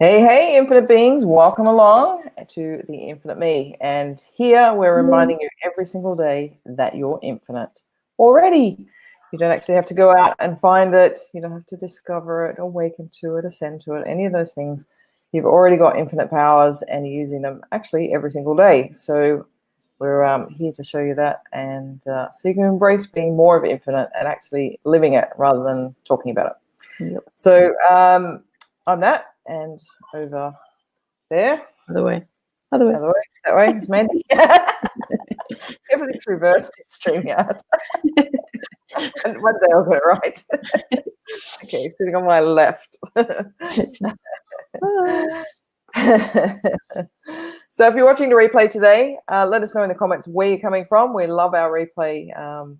Hey, hey, infinite beings, welcome along to the Infinite Me. And here we're reminding you every single day that you're infinite already. You don't actually have to go out and find it. You don't have to discover it, awaken to it, ascend to it, any of those things. You've already got infinite powers and you're using them actually every single day. So we're here to show you that. And so you can embrace being more of infinite and actually living it rather than talking about it. Yep. So I'm Nat, and over there, Other way, that way, it's Mandy. Everything's reversed. It's StreamYard. And one day I'll get it right. Okay, sitting on my left. So if you're watching the replay today, let us know in the comments where you're coming from. We love our replay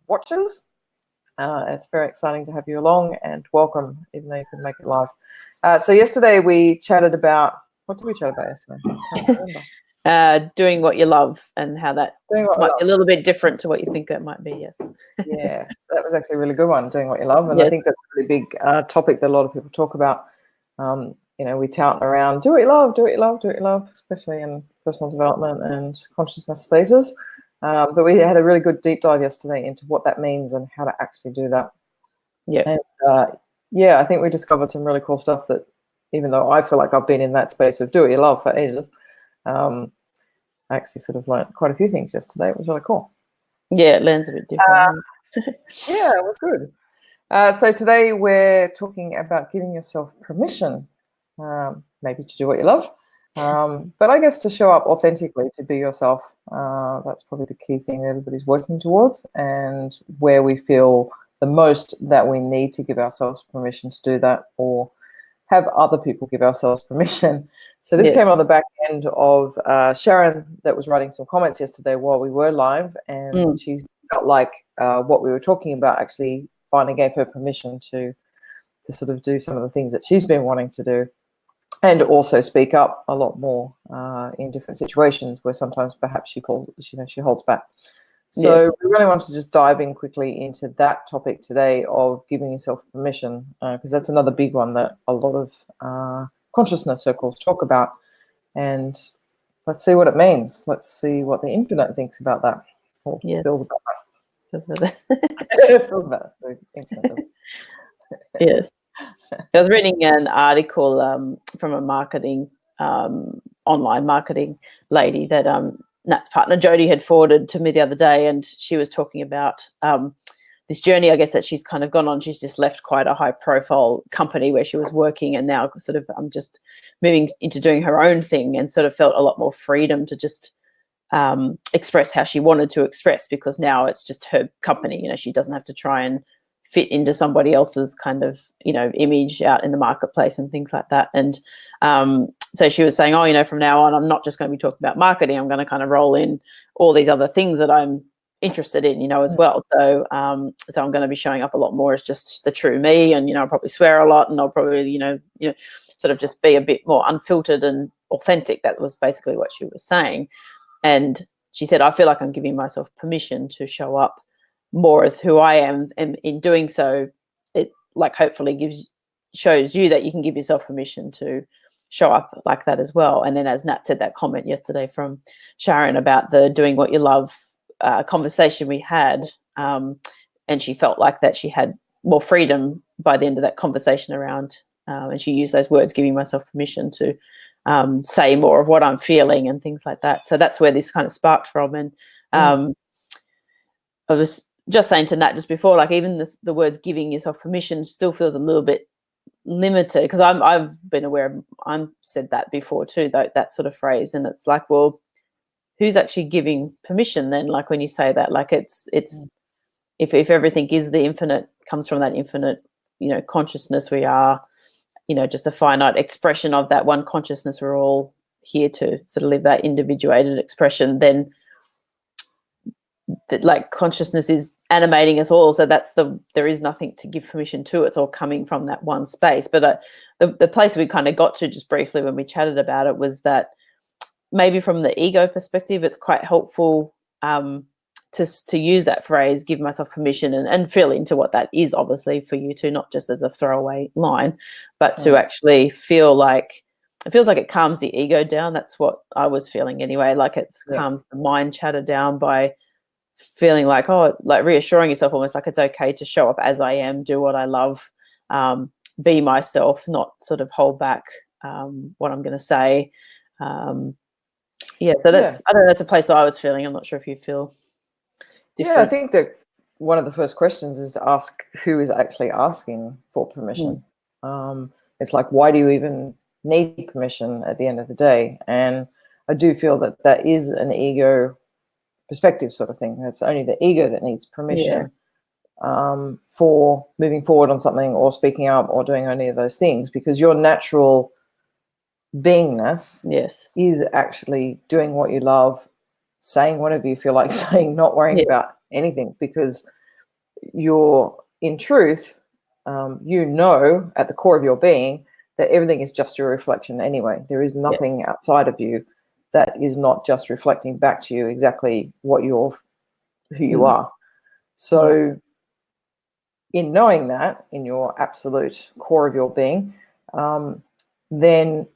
watchers. It's very exciting to have you along, and welcome, even though you couldn't make it live. So yesterday we chatted about, what did we chat about yesterday? I can't remember. Doing what you love and how that might be a little bit different to what you think that might be, yes. Yeah, so that was actually a really good one, doing what you love. And yes. I think that's a really big topic that a lot of people talk about. You know, we tout around, do what you love, do what you love, do what you love, especially in personal development and consciousness spaces. But we had a really good deep dive yesterday into what that means and how to actually do that. Yeah. And yeah, I think we discovered some really cool stuff that, even though I feel like I've been in that space of do what you love for ages, I actually sort of learned quite a few things yesterday. It was really cool. Yeah, it learns a bit different. Yeah, it was good. So today we're talking about giving yourself permission, maybe to do what you love, but I guess to show up authentically, to be yourself. That's probably the key thing that everybody's working towards, and where we feel the most that we need to give ourselves permission to do that, or have other people give ourselves permission. So this came on the back end of Sharon that was writing some comments yesterday while we were live, and she felt like what we were talking about actually finally gave her permission to sort of do some of the things that she's been wanting to do, and also speak up a lot more in different situations where sometimes perhaps she holds back. So we really wanted to just dive in quickly into that topic today of giving yourself permission, because that's another big one that a lot of consciousness circles talk about. And let's see what it means. Let's see what the infinite thinks about that, or feels about that. Feels about it. The infinite. Yes. I was reading an article from a marketing, online marketing lady that Nat's partner Jody had forwarded to me the other day, and she was talking about this journey, I guess, that she's kind of gone on. She's just left quite a high-profile company where she was working, and now sort of just moving into doing her own thing, and sort of felt a lot more freedom to just express how she wanted to express, because now it's just her company. You know, she doesn't have to try and fit into somebody else's kind of, image out in the marketplace and things like that. And so she was saying, from now on, I'm not just going to be talking about marketing. I'm going to kind of roll in all these other things that I'm interested in, as well. So so I'm going to be showing up a lot more as just the true me, and I'll probably swear a lot, and I'll probably sort of just be a bit more unfiltered and authentic. That was basically what she was saying. And she said, I feel like I'm giving myself permission to show up more as who I am, and in doing so, it hopefully shows you that you can give yourself permission to show up like that as well. And then, as Nat said, that comment yesterday from Sharon about the doing what you love conversation we had, and she felt like that she had more freedom by the end of that conversation around, and she used those words, giving myself permission to say more of what I'm feeling and things like that. So that's where this kind of sparked from. And I was just saying to Nat just before, like, even the words giving yourself permission still feels a little bit limited, because I've been aware I've said that before too, that sort of phrase, and it's like, well, who's actually giving permission then? Like, when you say that, like, it's if everything is the infinite, comes from that infinite, consciousness, we are, just a finite expression of that one consciousness. We're all here to sort of live that individuated expression. Then that, like, consciousness is animating us all, so there is nothing to give permission to. It's all coming from that one space. But the place we kind of got to just briefly when we chatted about it was that maybe from the ego perspective, it's quite helpful to use that phrase, give myself permission, and feel into what that is, obviously, for you too, not just as a throwaway line, but to actually feel like it feels like it calms the ego down. That's what I was feeling anyway. Like it Yeah. calms the mind chatter down by feeling like, oh, like reassuring yourself almost like it's okay to show up as I am, do what I love, be myself, not sort of hold back what I'm going to say. Yeah, so that's, I don't know, that's a place I was feeling. I'm not sure if you feel different. Yeah, I think that one of the first questions is to ask who is actually asking for permission. It's like, why do you even need permission at the end of the day? And I do feel that that is an ego perspective sort of thing. It's only the ego that needs permission for moving forward on something or speaking up or doing any of those things, because your natural beingness is actually doing what you love, saying whatever you feel like saying, not worrying about anything, because you're in truth, you know at the core of your being that everything is just your reflection anyway. There is nothing outside of you that is not just reflecting back to you exactly what you're, who you are. So in knowing that in your absolute core of your being, then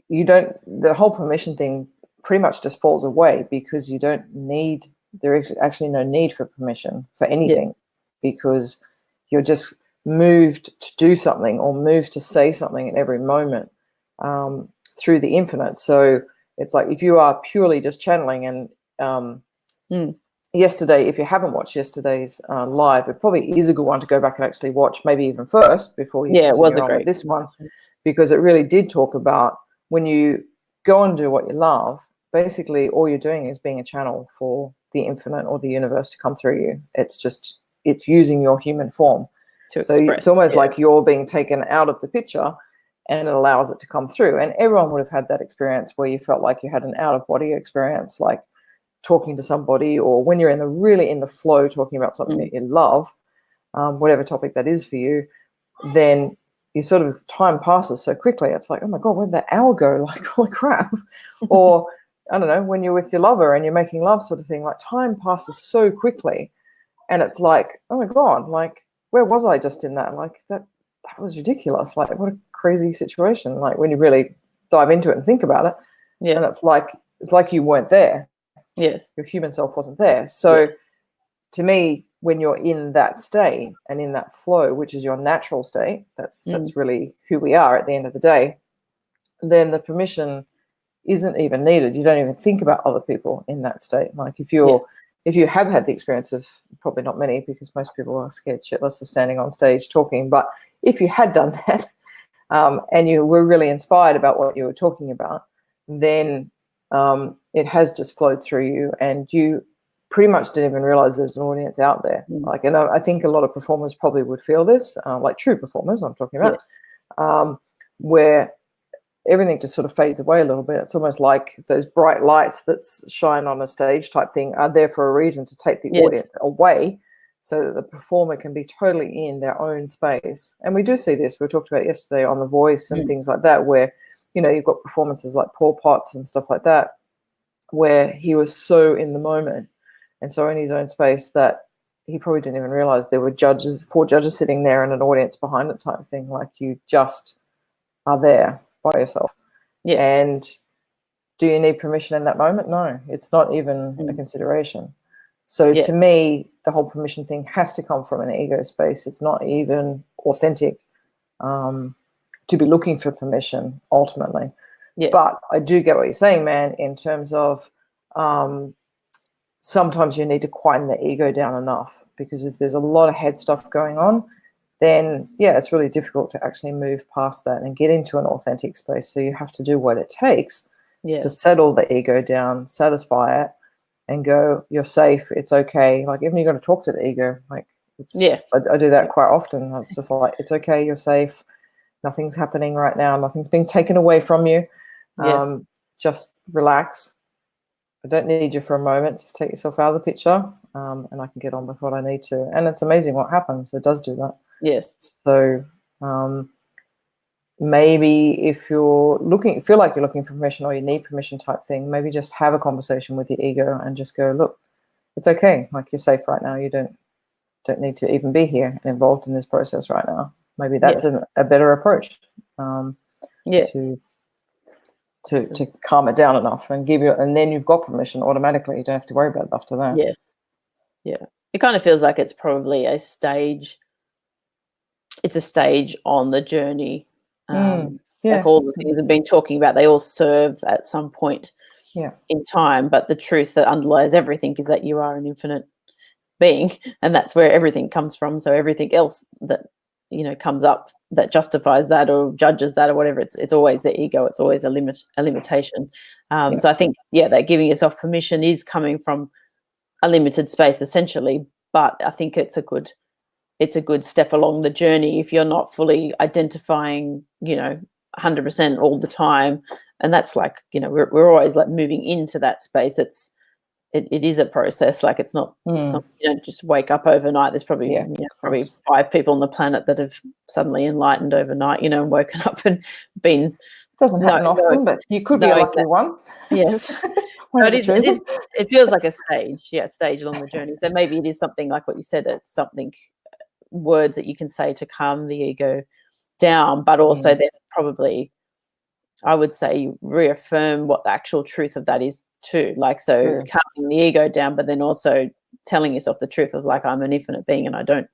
you don't, the whole permission thing pretty much just falls away, because you don't need, there is actually no need for permission for anything, because you're just moved to do something or moved to say something at every moment through the infinite. So it's like, if you are purely just channeling, and yesterday, if you haven't watched yesterday's live, it probably is a good one to go back and actually watch, maybe even first before you it was continue a on great with this one, because it really did talk about when you go and do what you love, basically all you're doing is being a channel for the infinite or the universe to come through you. It's just, it's using your human form to express. It's almost like you're being taken out of the picture, and it allows it to come through. And everyone would have had that experience where you felt like you had an out of body experience, like talking to somebody, or when you're in the really in the flow talking about something that you love, whatever topic that is for you, then you sort of, time passes so quickly. It's like, oh my God, where'd that hour go? Like, holy crap. Or I don't know, when you're with your lover and you're making love sort of thing, like time passes so quickly. And it's like, oh my God, like, where was I just in that? Like that was ridiculous. Like, what a crazy situation. Like when you really dive into it and think about it. And it's like you weren't there. Your human self wasn't there. So to me, when you're in that state and in that flow, which is your natural state, that's really who we are at the end of the day, then the permission isn't even needed. You don't even think about other people in that state. Like if you're, if you have had the experience of, probably not many, because most people are scared shitless of standing on stage talking, but if you had done that and you were really inspired about what you were talking about, then it has just flowed through you, and you pretty much didn't even realize there's an audience out there. Like, and I think a lot of performers probably would feel this, like true performers I'm talking about, where everything just sort of fades away a little bit. It's almost like those bright lights that shine on a stage type thing are there for a reason, to take the audience away so that the performer can be totally in their own space. And we do see this, we talked about yesterday on The Voice and things like that, where, you know, you've got performances like Paul Potts and stuff like that, where he was so in the moment and so in his own space that he probably didn't even realize there were judges, 4 judges sitting there and an audience behind it type of thing. Like, you just are there by yourself. And do you need permission in that moment? No, it's not even a consideration. So to me, the whole permission thing has to come from an ego space. It's not even authentic to be looking for permission ultimately. But I do get what you're saying, man, in terms of sometimes you need to quieten the ego down enough, because if there's a lot of head stuff going on, then it's really difficult to actually move past that and get into an authentic space. So you have to do what it takes to settle the ego down, satisfy it, and go, you're safe, it's okay. Like, even you're going to talk to the ego, like, it's, I do that quite often. It's just like, it's okay, you're safe, nothing's happening right now, nothing's being taken away from you. Just relax. I don't need you for a moment. Just take yourself out of the picture, and I can get on with what I need to. And it's amazing what happens. It does do that. So maybe if you're feel like you're looking for permission, or you need permission type thing, maybe just have a conversation with your ego and just go, look, it's okay. Like, you're safe right now. You don't need to even be here and involved in this process right now. Maybe that's a better approach to to calm it down enough and give you, and then you've got permission automatically. You don't have to worry about it after that. Yeah. Yeah. It kind of feels like it's probably a stage. It's a stage on the journey. Like all the things we've been talking about, they all serve at some point in time. But the truth that underlies everything is that you are an infinite being, and that's where everything comes from. So everything else that, you know, comes up that justifies that or judges that or whatever, it's always the ego. It's always a limitation. So I think, that giving yourself permission is coming from a limited space essentially, but I think it's a good step along the journey if you're not fully identifying, you know, 100% all the time. And that's like, you know, we're always like moving into that space. It is a process. Like it's not something, you don't just wake up overnight. There's probably probably 5 people on the planet that have suddenly enlightened overnight, you know, and woken up and been. Doesn't happen often, but you could be a lucky one. Yes. It feels like a stage along the journey. So maybe it is something like what you said, it's something, words that you can say to calm the ego down, but also then probably, I would say, reaffirm what the actual truth of that is too. Like, so calming the ego down, but then also telling yourself the truth of like, I'm an infinite being and I don't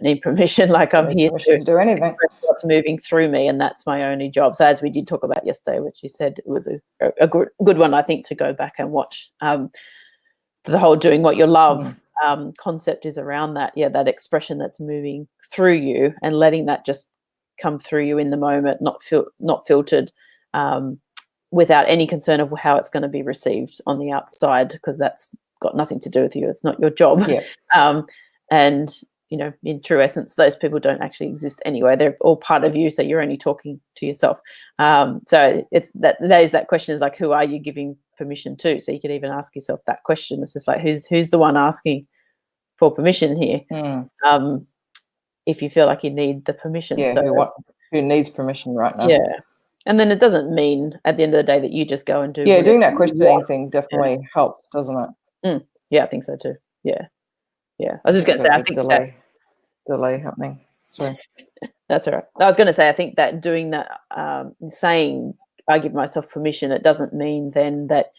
need permission. Like I'm here to do anything. What's moving through me, and that's my only job. So as we did talk about yesterday, which you said it was a good one, I think, to go back and watch. The whole doing what you love concept is around that. Yeah, that expression that's moving through you and letting that just come through you in the moment, not filtered, without any concern of how it's going to be received on the outside, because that's got nothing to do with you. It's not your job. And you know, in true essence, those people don't actually exist anyway. They're all part of you, so you're only talking to yourself. So it's that question is like, who are you giving permission to? So you could even ask yourself that question. It's just like, who's the one asking for permission here? If you feel like you need the permission. Who needs permission right now? Yeah. And then it doesn't mean at the end of the day that you just go and do. Yeah, doing that questioning thing definitely helps, doesn't it? Yeah, I think so too. Yeah. I was just going to say, I think delay happening. Sorry. That's all right. I was going to say, I think that doing that, saying I give myself permission, it doesn't mean then that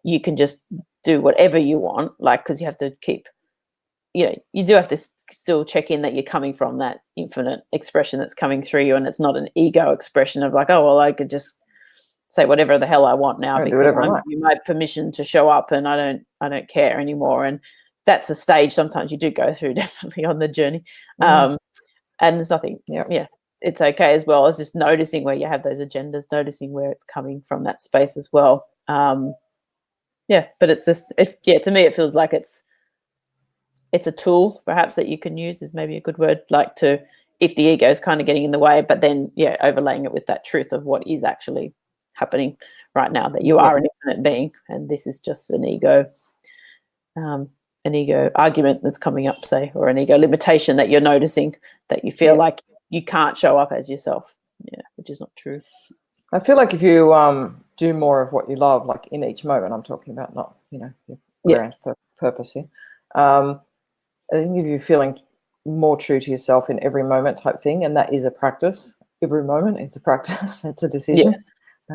you can just do whatever you want, like, because you have to keep, you know, you do have to still check in that you're coming from that infinite expression that's coming through you, and it's not an ego expression of like, oh, well, I could just say whatever the hell I want now because I'm giving my permission to show up and I don't care anymore. And that's a stage sometimes you do go through definitely on the journey. And there's nothing, it's okay as well as just noticing where you have those agendas, noticing where it's coming from, that space as well. But it's just, to me, it feels like it's a tool perhaps that you can use is maybe a good word, like to, if the ego is kind of getting in the way, but then, overlaying it with that truth of what is actually happening right now, that you are an infinite being and this is just an ego argument that's coming up, say, or an ego limitation that you're noticing, that you feel like you can't show up as yourself, which is not true. I feel like if you do more of what you love, like in each moment, I'm talking about, not, your grand purpose here. I think if you're feeling more true to yourself in every moment type thing, and that is a practice. Every moment, it's a practice. It's a decision.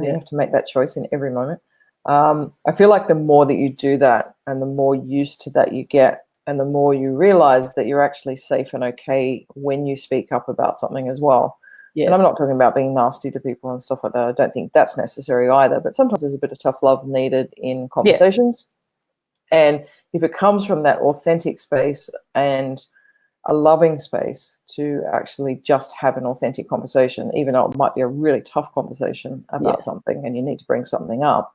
You have to make that choice in every moment. I feel like the more that you do that and the more used to that you get, and the more you realize that you're actually safe and okay when you speak up about something as well. And I'm not talking about being nasty to people and stuff like that. I don't think that's necessary either, but sometimes there's a bit of tough love needed in conversations. And if it comes from that authentic space and a loving space to actually just have an authentic conversation, even though it might be a really tough conversation about something and you need to bring something up,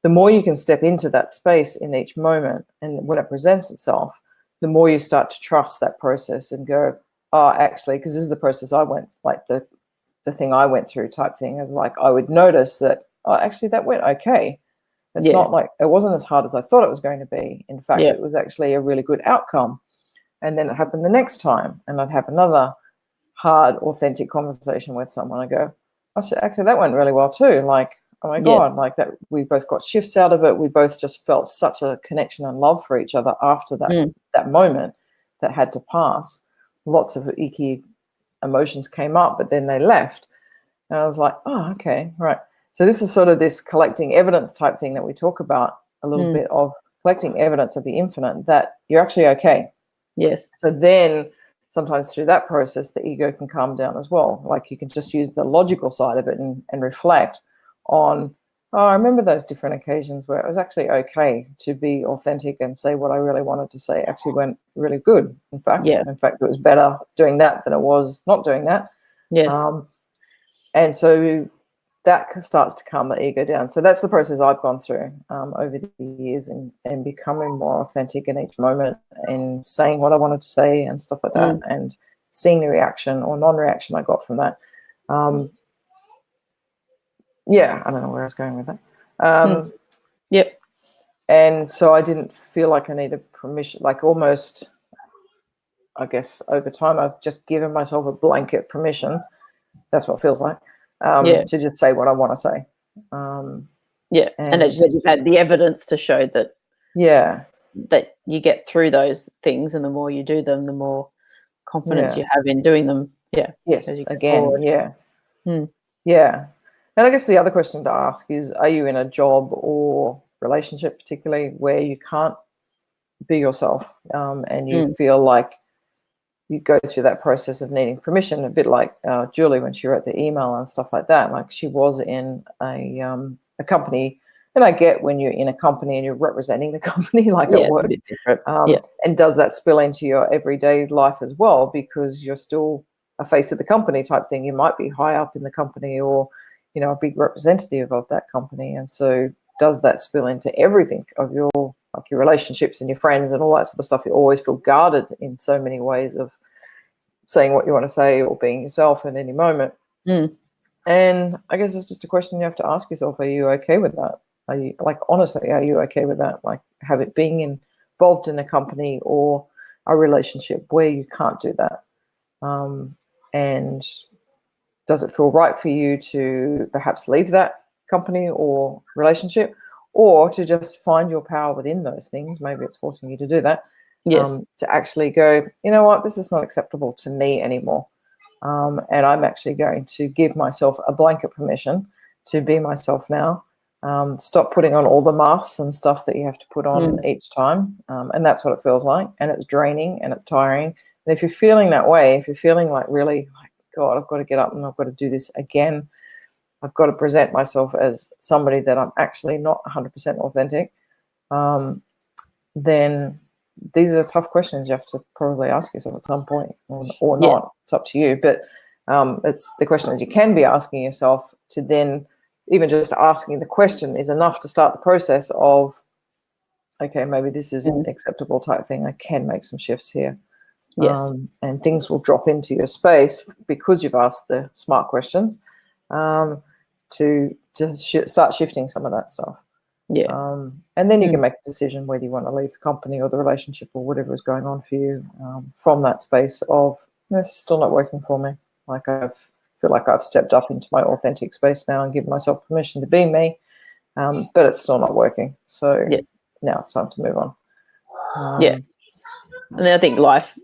the more you can step into that space in each moment, and when it presents itself, the more you start to trust that process and go, oh, actually, because this is the process I went, like the thing I went through type thing, is like I would notice that, oh, actually that went okay. It's not like, it wasn't as hard as I thought it was going to be. In fact, it was actually a really good outcome. And then it happened the next time, and I'd have another hard, authentic conversation with someone. I go, oh, actually that went really well too. Like, oh my God, like that, we both got shifts out of it. We both just felt such a connection and love for each other after that moment that had to pass. Lots of icky emotions came up, but then they left. And I was like, oh, okay, right. So this is sort of this collecting evidence type thing that we talk about a little bit of, collecting evidence of the infinite that you're actually okay. Yes. So then sometimes through that process, the ego can calm down as well. Like you can just use the logical side of it and reflect on, oh, I remember those different occasions where it was actually okay to be authentic and say what I really wanted to say. Actually went really good. In fact, it was better doing that than it was not doing that. Yes. And so that starts to calm the ego down. So that's the process I've gone through over the years, and becoming more authentic in each moment and saying what I wanted to say and stuff like that, and seeing the reaction or non-reaction I got from that. Yeah, I don't know where I was going with that. Yep. And so I didn't feel like I needed permission, like almost, I guess, over time, I've just given myself a blanket permission. That's what it feels like. To just say what I want to say. And as you said, you've had the evidence to show that that you get through those things, and the more you do them, the more confidence you have in doing them. Yes, again, yeah. And I guess the other question to ask is, are you in a job or relationship particularly where you can't be yourself, and you feel like you go through that process of needing permission, a bit like Julie when she wrote the email and stuff like that. Like she was in a company, and I get when you're in a company and you're representing the company like at work, a bit different. And does that spill into your everyday life as well, because you're still a face of the company type thing. You might be high up in the company, or a big representative of that company, and so does that spill into everything of your, like your relationships and your friends and all that sort of stuff? You always feel guarded in so many ways of saying what you want to say or being yourself in any moment. And I guess it's just a question you have to ask yourself, are you okay with that? Are you, like, honestly, are you okay with that? Like, have it being involved in a company or a relationship where you can't do that? And does it feel right for you to perhaps leave that company or relationship, or to just find your power within those things? Maybe it's forcing you to do that. To actually go, you know what, this is not acceptable to me anymore. And I'm actually going to give myself a blanket permission to be myself now. Stop putting on all the masks and stuff that you have to put on each time. And that's what it feels like. And it's draining and it's tiring. And if you're feeling that way, if you're feeling like really, like, God, I've got to get up and I've got to do this again, I've got to present myself as somebody that I'm actually not 100% authentic, then these are tough questions you have to probably ask yourself at some point, or not. It's up to you. But it's the question that you can be asking yourself, to then even just asking the question is enough to start the process of, okay, maybe this isn't acceptable type thing. I can make some shifts here. And things will drop into your space because you've asked the smart questions, to start shifting some of that stuff. And then you can make a decision whether you want to leave the company or the relationship or whatever is going on for you, from that space of, this is still not working for me. Like, I feel like I've stepped up into my authentic space now and given myself permission to be me, but it's still not working. So now it's time to move on. And then I think life,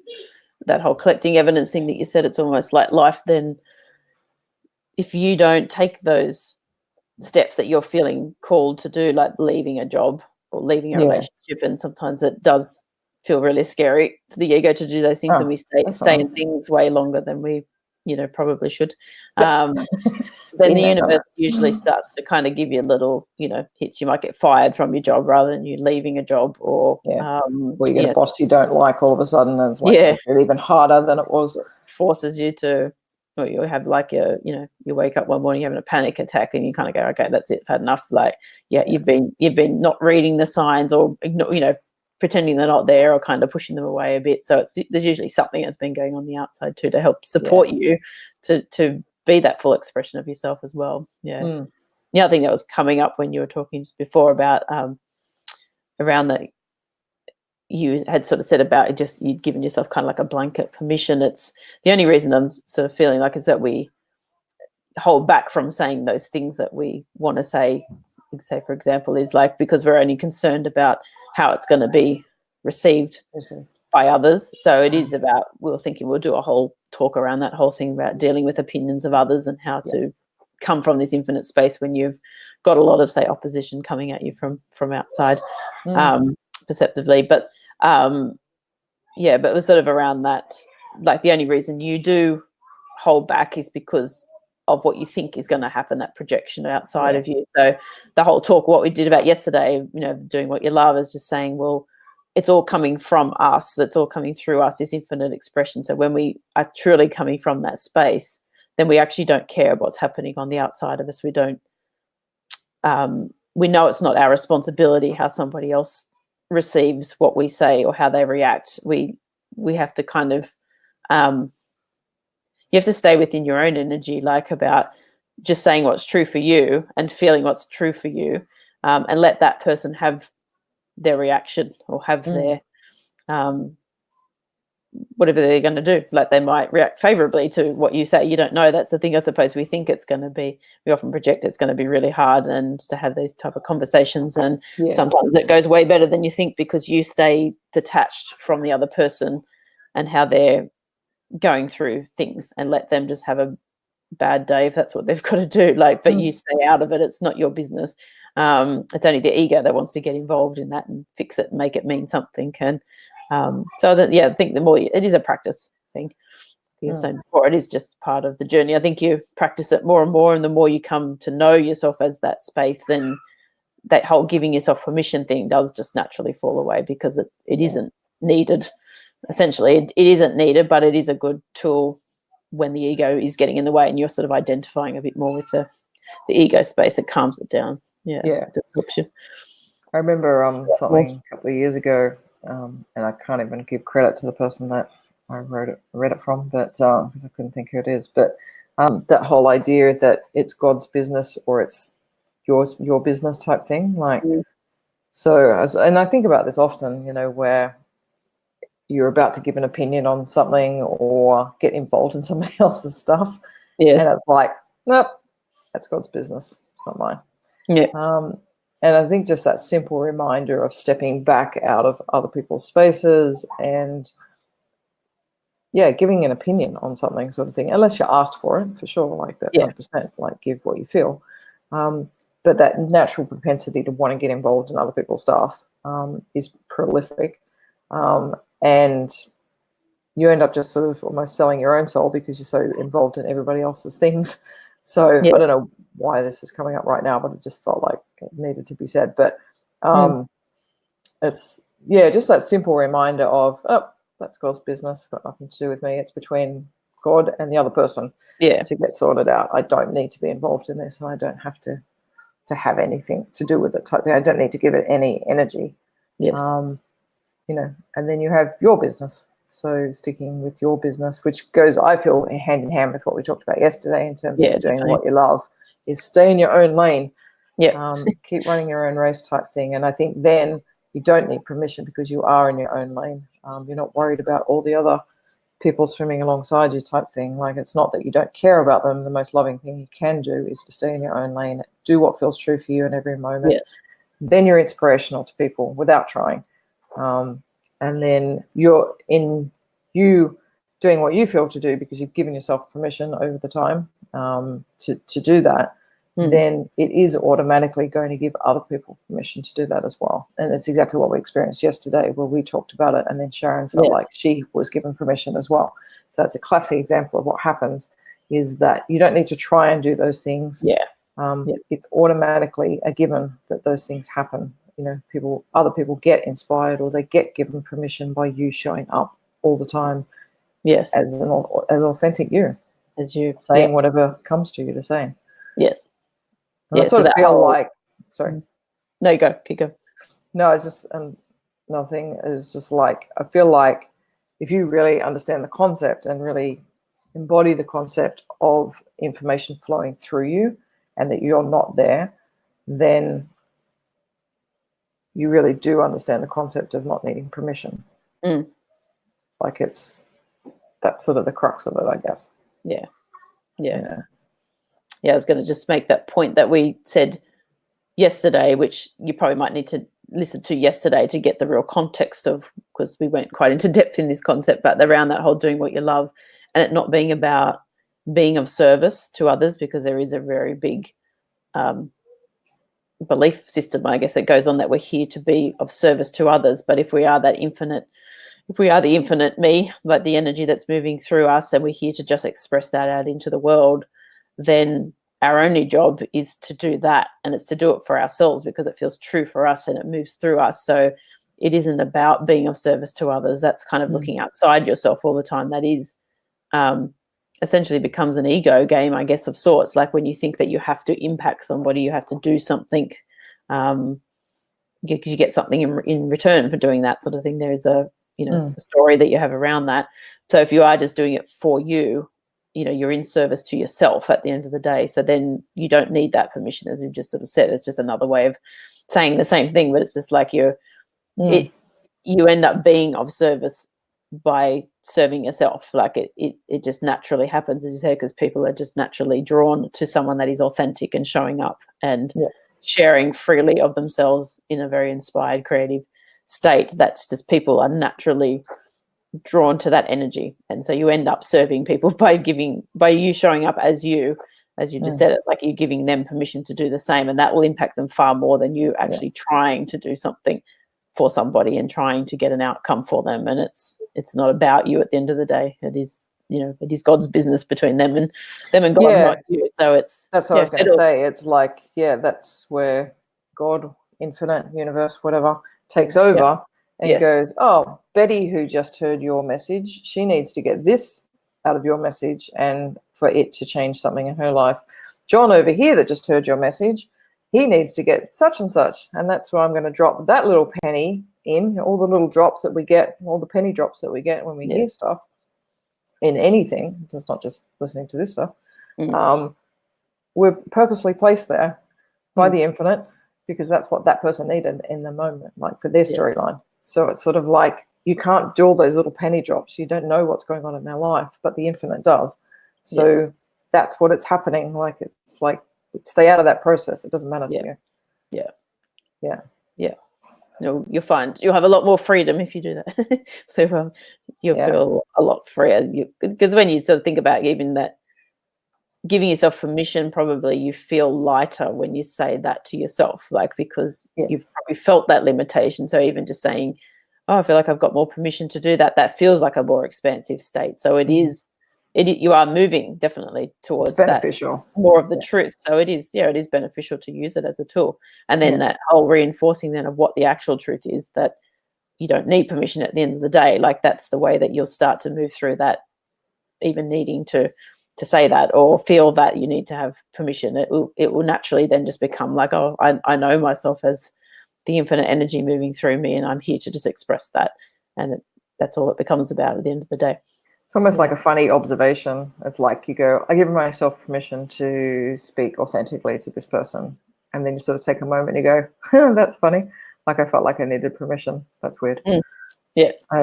that whole collecting evidence thing that you said, it's almost like life then, if you don't take those steps that you're feeling called to do, like leaving a job or leaving a relationship, and sometimes it does feel really scary to the ego to do those things, and we stay in things way longer than we probably should. Then the universe usually starts to kind of give you little hits. You might get fired from your job rather than you leaving a job, or you get a boss you don't like all of a sudden, and it's like it's even harder than it was. Forces you to, or you have like you wake up one morning having a panic attack, and you kind of go, okay, that's it, I've had enough. Like, you've been not reading the signs, or pretending they're not there, or kind of pushing them away a bit. So there's usually something that's been going on the outside too, to help support you to be that full expression of yourself as well. The other thing that was coming up when you were talking just before about around that, you had sort of said about just you'd given yourself kind of like a blanket permission. It's the only reason I'm sort of feeling like is that we hold back from saying those things that we want to say for example, is like because we're only concerned about how it's going to be received by others. So it is about, we were thinking we'll do a whole talk around that whole thing about dealing with opinions of others and how to come from this infinite space when you've got a lot of, say, opposition coming at you from outside, perceptively. But yeah, but it was sort of around that, like the only reason you do hold back is because of what you think is going to happen, that projection outside of you. So the whole talk, what we did about yesterday, doing what you love, is just saying, well, it's all coming from us. That's all coming through us, this infinite expression. So when we are truly coming from that space, then we actually don't care what's happening on the outside of us. We don't, we know it's not our responsibility how somebody else receives what we say or how they react. We have to kind of, you have to stay within your own energy, like about just saying what's true for you and feeling what's true for you, and let that person have their reaction or have their whatever they're going to do. Like they might react favorably to what you say. You don't know. That's the thing. I suppose we think it's going to be, we often project it's going to be really hard and to have these type of conversations, and sometimes it goes way better than you think because you stay detached from the other person and how they're going through things, and let them just have a bad day if that's what they've got to do. Like, but you stay out of it. It's not your business. It's only the ego that wants to get involved in that and fix it and make it mean something. And so that, I think the more it is a practice thing. You were saying before, it is just part of the journey. I think you practice it more and more, and the more you come to know yourself as that space, then that whole giving yourself permission thing does just naturally fall away, because it isn't needed. Essentially, it isn't needed, but it is a good tool when the ego is getting in the way and you're sort of identifying a bit more with the ego space. It calms it down. It just helps you. I remember something a couple of years ago, and I can't even give credit to the person that I read it from, but because I couldn't think who it is. But that whole idea that it's God's business or it's your business type thing, like and I think about this often, where you're about to give an opinion on something or get involved in somebody else's stuff, and it's like, nope, that's God's business. It's not mine. And I think just that simple reminder of stepping back out of other people's spaces and giving an opinion on something, sort of thing, unless you're asked for it, for sure, like that 100%, like give what you feel. But that natural propensity to want to get involved in other people's stuff is prolific. And you end up just sort of almost selling your own soul because you're so involved in everybody else's things. So I don't know why this is coming up right now, but it just felt like it needed to be said. But it's, just that simple reminder of, oh, that's God's business, got nothing to do with me. It's between God and the other person to get sorted out. I don't need to be involved in this, and I don't have to have anything to do with it type thing. I don't need to give it any energy. And then you have your business. So sticking with your business, which goes, I feel, hand in hand with what we talked about yesterday in terms of doing what you love, is stay in your own lane. Keep running your own race type thing. And I think then you don't need permission because you are in your own lane. You're not worried about all the other people swimming alongside you type thing. Like, it's not that you don't care about them. The most loving thing you can do is to stay in your own lane, do what feels true for you in every moment. Then you're inspirational to people without trying. And then you're in you doing what you feel to do because you've given yourself permission over the time to do that. Then it is automatically going to give other people permission to do that as well. And that's exactly what we experienced yesterday, where we talked about it, and then Sharon felt like she was given permission as well. So that's a classic example of what happens, is that you don't need to try and do those things. It's automatically a given that those things happen. Other people get inspired, or they get given permission by you showing up all the time. As authentic you, as you saying whatever comes to you to say. And I sort of feel like, sorry. No, you go. Keep going. No, it's just another thing is just like, I feel like if you really understand the concept and really embody the concept of information flowing through you, and that you're not there, then you really do understand the concept of not needing permission. Like, that's sort of the crux of it, I guess. I was going to just make that point that we said yesterday, which you probably might need to listen to yesterday to get the real context of, because we went quite into depth in this concept, but around that whole doing what you love, and it not being about being of service to others, because there is a very big belief system, I guess, that goes on, that we're here to be of service to others. But if we are that infinite, if we are the infinite me, like the energy that's moving through us, and we're here to just express that out into the world, then our only job is to do that, and it's to do it for ourselves because it feels true for us and it moves through us. So it isn't about being of service to others. That's kind of looking outside yourself all the time. That is essentially becomes an ego game, I guess, of sorts. Like when you think that you have to impact somebody, you have to do something, because you get something in return for doing that sort of thing. There is a, a story that you have around that. So if you are just doing it for you, you're in service to yourself at the end of the day. So then you don't need that permission, as you've just sort of said. It's just another way of saying the same thing, but it's just like you end up being of service by serving yourself. Like it just naturally happens, as you say, because people are just naturally drawn to someone that is authentic and showing up and sharing freely of themselves in a very inspired, creative state. That's just, people are naturally drawn to that energy, and so you end up serving people by you showing up as you just said it, like you're giving them permission to do the same, and that will impact them far more than you actually trying to do something for somebody and trying to get an outcome for them. And it's not about you at the end of the day. It is, it is God's business between them and God, not you. So that's what I was going to say. It's like, that's where God, infinite universe, whatever, takes over and goes, oh, Betty, who just heard your message, she needs to get this out of your message and for it to change something in her life. John over here that just heard your message, he needs to get such and such. And that's why I'm going to drop that little penny in, all the little drops that we get, all the penny drops that we get when we hear stuff in anything. It's not just listening to this stuff. We're purposely placed there by the infinite because that's what that person needed in the moment, like for their storyline. So it's sort of like you can't do all those little penny drops. You don't know what's going on in their life, but the infinite does. So that's what it's happening. Like it's like, stay out of that process. It doesn't matter to you. You'll find you'll have a lot more freedom if you do that. So you'll feel a lot freer, because when you sort of think about even that, giving yourself permission, probably you feel lighter when you say that to yourself, like because you've probably felt that limitation. So even just saying, oh, I feel like I've got more permission to do that, that feels like a more expansive state. So it is, you are moving definitely towards beneficial, that, more of the truth. So it is beneficial to use it as a tool. And then that whole reinforcing then of what the actual truth is, that you don't need permission at the end of the day. Like that's the way that you'll start to move through that, even needing to say that or feel that you need to have permission. It will naturally then just become like, oh, I know myself as the infinite energy moving through me, and I'm here to just express that. And that's all it becomes about at the end of the day. It's almost like a funny observation. It's like you go, I give myself permission to speak authentically to this person. And then you sort of take a moment and you go, that's funny. Like I felt like I needed permission. That's weird.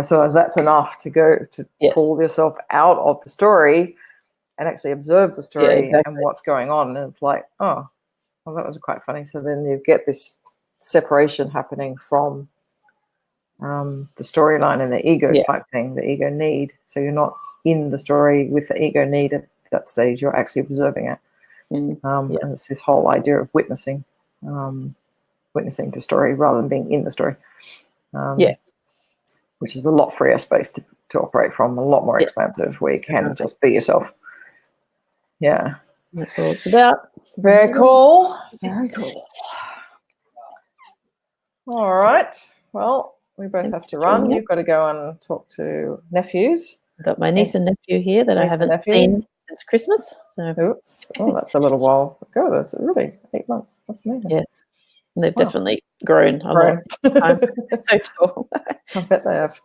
So that's enough to go to pull yourself out of the story and actually observe the story and what's going on. And it's like, oh, well, that was quite funny. So then you get this separation happening from the storyline and the ego type thing, the ego need. So you're not in the story with the ego need at that stage. You're actually observing it. And it's this whole idea of witnessing the story rather than being in the story. Which is a lot freer space to operate from, a lot more expansive, where you can just be yourself. Yeah. That's all it's about. Very cool. Very cool. All right. Well, we both have to run. You've got to go and talk to nephews. I've got my niece and nephew here that I haven't seen since Christmas. So that's a little while ago. That's really 8 months. That's amazing. Yes. And they've definitely grown a lot. So tall. I bet they have.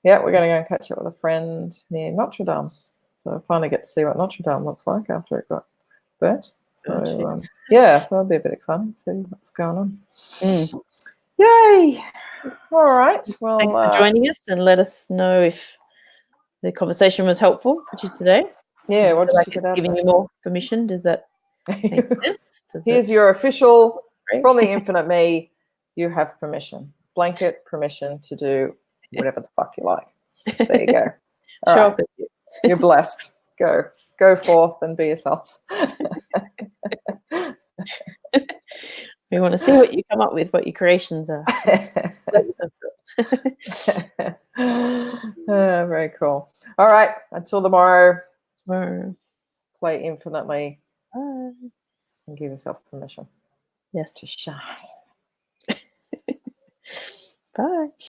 We're going to go and catch up with a friend near Notre Dame. So I finally get to see what Notre Dame looks like after it got burnt. So so that'll be a bit exciting to see what's going on. Yay! All right. Well, thanks for joining us, and let us know if the conversation was helpful for you today. Yeah, what did you get out of it? Giving you more permission. Does that make sense? Here's your official from the infinite me. You have permission, blanket permission to do whatever the fuck you like. There you go. Show up with you. You're blessed. Go forth and be yourselves. We want to see what you come up with, what your creations are. Very cool. All right. Until tomorrow, Tomorrow. play infinitely Bye. and give yourself permission Yes. to shine. Bye.